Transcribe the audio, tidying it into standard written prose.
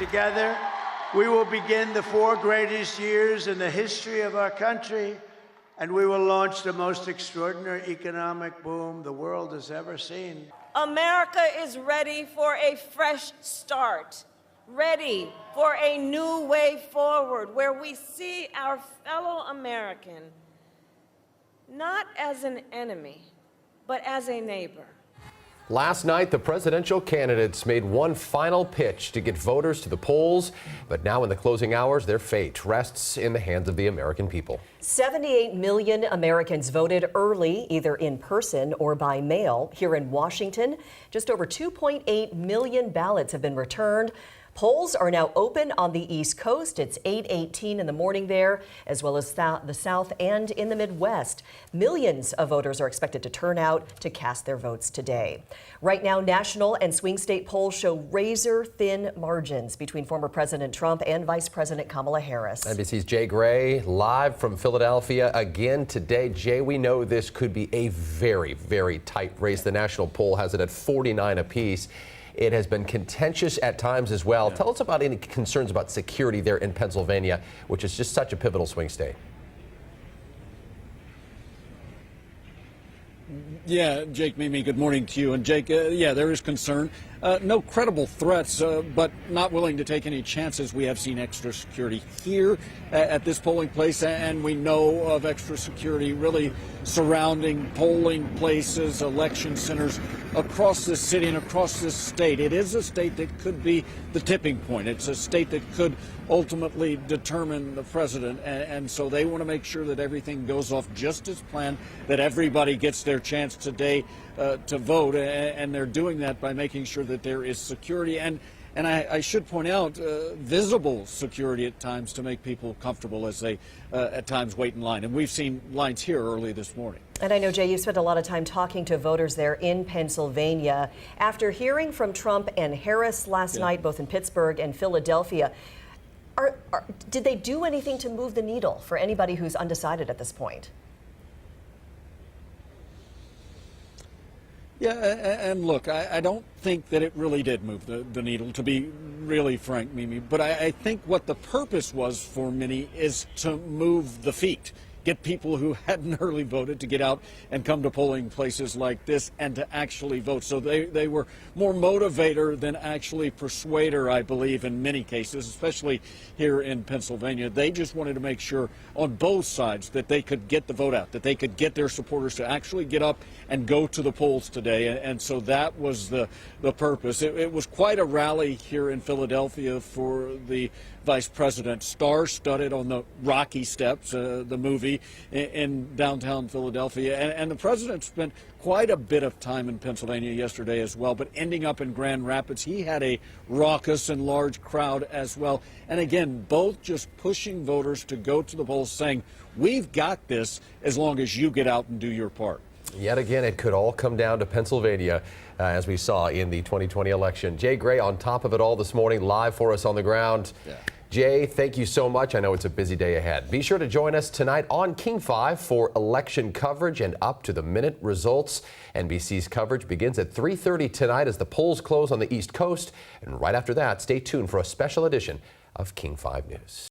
Together, we will begin the 4 greatest years in the history of our country, and we will launch the most extraordinary economic boom the world has ever seen. America is ready for a fresh start, ready for a new way forward where we see our fellow American not as an enemy, but as a neighbor. Last night, the presidential candidates made one final pitch to get voters to the polls, but now in the closing hours, their fate rests in the hands of the American people. 78 million Americans voted early, either in person or by mail. Here in Washington, just over 2.8 million ballots have been returned. Polls are now open on the East Coast. It's 8:18 in the morning there, as well as the South and in the Midwest. Millions of voters are expected to turn out to cast their votes today. Right now, national and swing state polls show razor-thin margins between former President Trump and Vice President Kamala Harris. NBC's Jay Gray live from Philadelphia again today. Jay, we know this could be a very, very tight race. The national poll has it at 49 apiece. It has been contentious at times as well. Tell us about any concerns about security there in Pennsylvania, which is just such a pivotal swing state. Yeah, Jake, Mimi, good morning to you. And Jake, yeah, there is concern. No credible threats, but not willing to take any chances. We have seen extra security here at this polling place, and we know of extra security really surrounding polling places, election centers across this city and across this state. It is a state that could be the tipping point. It's a state that could ultimately determine the president, and so they want to make sure that everything goes off just as planned, that everybody gets their chance today to vote, and they're doing that by making sure that there is security and I should point out visible security at times to make people comfortable as they at times wait in line. And we've seen lines here early this morning. And I know, Jay, you spent a lot of time talking to voters there in Pennsylvania. After hearing from Trump and Harris last night, both in Pittsburgh and Philadelphia, did they do anything to move the needle for anybody who's undecided at this point? Yeah, and look, I don't think that it really did move the needle, to be really frank, Mimi. But I think what the purpose was for many is to move the feet. Get people who hadn't early voted to get out and come to polling places like this and to actually vote. So they were more motivator than actually persuader, I believe, in many cases, especially here in Pennsylvania. They just wanted to make sure on both sides that they could get the vote out, that they could get their supporters to actually get up and go to the polls today. And so that was the purpose. It was quite a rally here in Philadelphia for the vice president, star-studded on the Rocky Steps, the movie in downtown Philadelphia. And the president spent quite a bit of time in Pennsylvania yesterday as well, but ending up in Grand Rapids, he had a raucous and large crowd as well. And again, both just pushing voters to go to the polls, saying, we've got this as long as you get out and do your part. Yet again, it could all come down to Pennsylvania, as we saw in the 2020 election. Jay Gray on top of it all this morning, live for us on the ground. Yeah. Jay, thank you so much. I know it's a busy day ahead. Be sure to join us tonight on King 5 for election coverage and up-to-the-minute results. NBC's coverage begins at 3:30 tonight as the polls close on the East Coast. And right after that, stay tuned for a special edition of King 5 News.